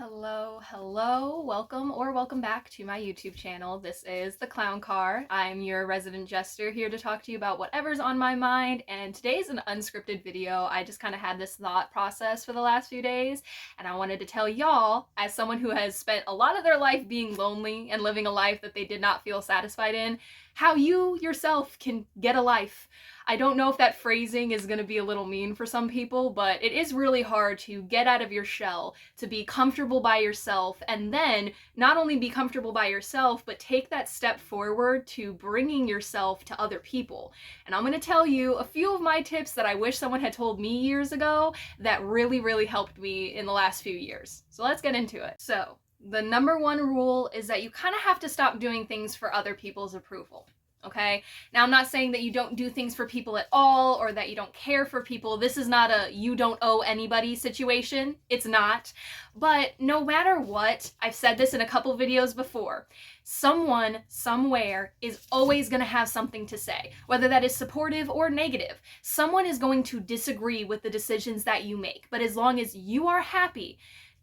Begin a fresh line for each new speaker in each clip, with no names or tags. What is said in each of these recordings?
Hello, welcome back to my YouTube channel. This is TheClownCar. I'm your resident jester here to talk to you about whatever's on my mind, and today's an unscripted video. I just kind of had this thought process for the last few days, and I wanted to tell y'all, as someone who has spent a lot of their life being lonely and living a life that they did not feel satisfied in, how you yourself can get a life. I don't know if that phrasing is going to be a little mean for some people, but it is really hard to get out of your shell, to be comfortable by yourself, and then not only be comfortable by yourself, but take that step forward to bringing yourself to other people. And I'm going to tell you a few of my tips that I wish someone had told me years ago that really helped me in the last few years. So let's get into it. So, the number one rule is that you kind of have to stop doing things for other people's approval. Okay? Now, I'm not saying that you don't do things for people at all or that you don't care for people. This is not a you don't owe anybody situation. It's not. But no matter what, I've said this in a couple videos before, someone, somewhere is always going to have something to say, whether that is supportive or negative. Someone is going to disagree with the decisions that you make. But as long as you are happy,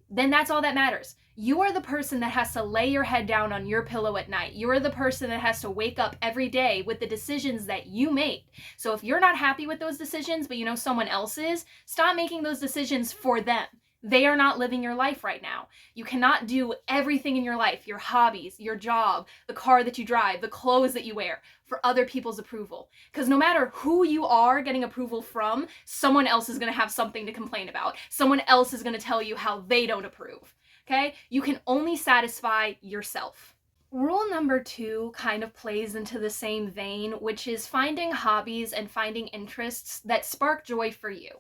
then that's all that matters. You are the person that has to lay your head down on your pillow at night. You are the person that has to wake up every day with the decisions that you make. So if you're not happy with those decisions, but you know someone else is, stop making those decisions for them. They are not living your life right now. You cannot do everything in your life, your hobbies, your job, the car that you drive, the clothes that you wear, for other people's approval. Because no matter who you are getting approval from, someone else is going to have something to complain about. Someone else is going to tell you how they don't approve. Okay? You can only satisfy yourself. Rule number 2 kind of plays into the same vein, which is finding hobbies and finding interests that spark joy for you.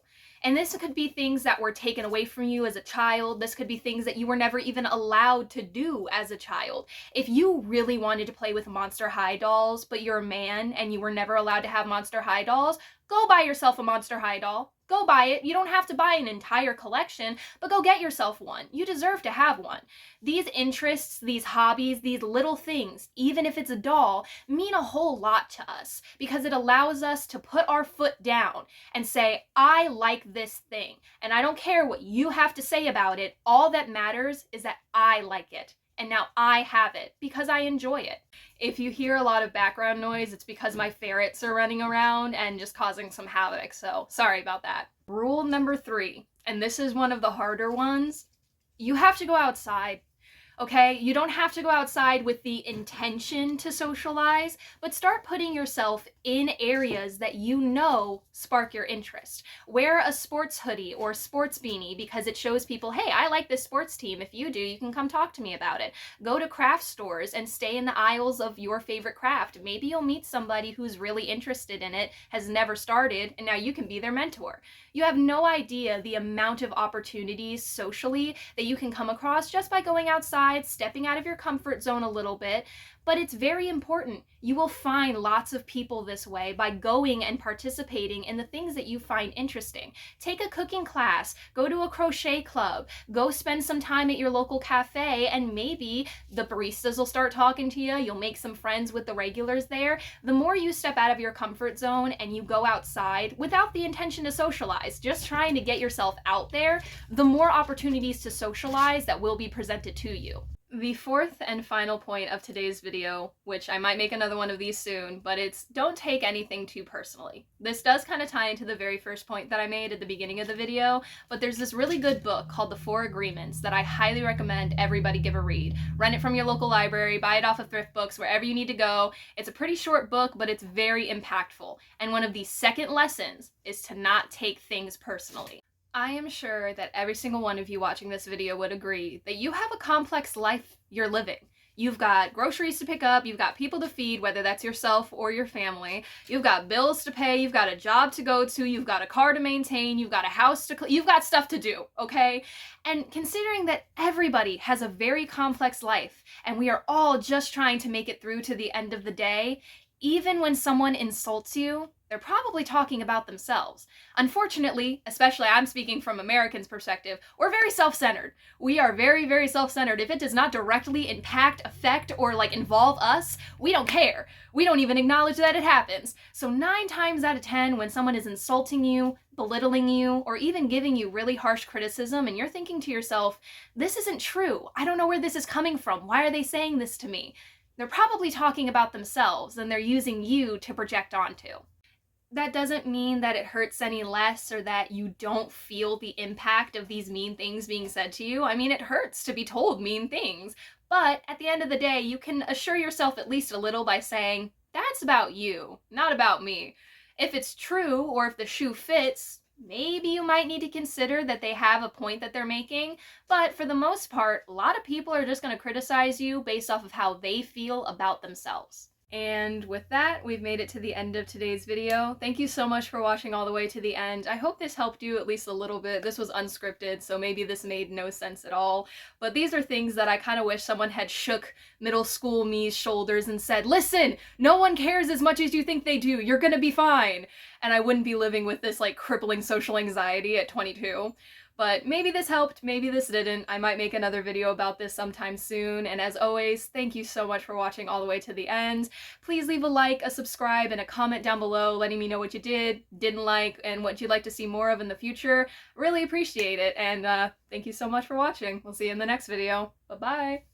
And this could be things that were taken away from you as a child. This could be things that you were never even allowed to do as a child. If you really wanted to play with Monster High dolls, but you're a man and you were never allowed to have Monster High dolls, go buy yourself a Monster High doll. Go buy it. You don't have to buy an entire collection, but go get yourself one. You deserve to have one. These interests, these hobbies, these little things, even if it's a doll, mean a whole lot to us because it allows us to put our foot down and say, I like this thing, and I don't care what you have to say about it. All that matters is that I like it. And now I have it because I enjoy it. If you hear a lot of background noise, it's because my ferrets are running around and just causing some havoc, so sorry about that. Rule number 3, and this is one of the harder ones, you have to go outside. Okay, you don't have to go outside with the intention to socialize, but start putting yourself in areas that you know spark your interest. Wear a sports hoodie or sports beanie because it shows people, hey, I like this sports team. If you do, you can come talk to me about it. Go to craft stores and stay in the aisles of your favorite craft. Maybe you'll meet somebody who's really interested in it, has never started, and now you can be their mentor. You have no idea the amount of opportunities socially that you can come across just by going outside, stepping out of your comfort zone a little bit, but it's very important. You will find lots of people this way by going and participating in the things that you find interesting. Take a cooking class, go to a crochet club, go spend some time at your local cafe, and maybe the baristas will start talking to you. You'll make some friends with the regulars there. The more you step out of your comfort zone and you go outside without the intention to socialize, just trying to get yourself out there, the more opportunities to socialize that will be presented to you. The 4th and final point of today's video, which I might make another one of these soon, but it's don't take anything too personally. This does kind of tie into the very first point that I made at the beginning of the video, but there's this really good book called The 4 Agreements that I highly recommend everybody give a read. Rent it from your local library, buy it off of thrift books, wherever you need to go. It's a pretty short book, but it's very impactful. And one of the second lessons is to not take things personally. I am sure that every single one of you watching this video would agree that you have a complex life you're living. You've got groceries to pick up, you've got people to feed, whether that's yourself or your family, you've got bills to pay, you've got a job to go to, you've got a car to maintain, you've got a house to you've got stuff to do, okay? And considering that everybody has a very complex life and we are all just trying to make it through to the end of the day, even when someone insults you, they're probably talking about themselves. Unfortunately, especially I'm speaking from Americans' perspective, we're very self-centered. We are very, very self-centered. If it does not directly impact, affect, or involve us, we don't care. We don't even acknowledge that it happens. So 9 times out of 10, when someone is insulting you, belittling you, or even giving you really harsh criticism, and you're thinking to yourself, this isn't true. I don't know where this is coming from. Why are they saying this to me? They're probably talking about themselves, and they're using you to project onto. That doesn't mean that it hurts any less or that you don't feel the impact of these mean things being said to you. I mean, it hurts to be told mean things. But at the end of the day, you can assure yourself at least a little by saying, that's about you, not about me. If it's true, or if the shoe fits, maybe you might need to consider that they have a point that they're making. But for the most part, a lot of people are just going to criticize you based off of how they feel about themselves. And with that, we've made it to the end of today's video. Thank you so much for watching all the way to the end. I hope this helped you at least a little bit. This was unscripted, so maybe this made no sense at all. But these are things that I kind of wish someone had shook middle school me's shoulders and said, listen, no one cares as much as you think they do. You're gonna be fine. And I wouldn't be living with this crippling social anxiety at 22. But maybe this helped, maybe this didn't. I might make another video about this sometime soon, and as always, thank you so much for watching all the way to the end. Please leave a like, a subscribe, and a comment down below letting me know what you didn't like, and what you'd like to see more of in the future. Really appreciate it, and thank you so much for watching. We'll see you in the next video. Bye-bye!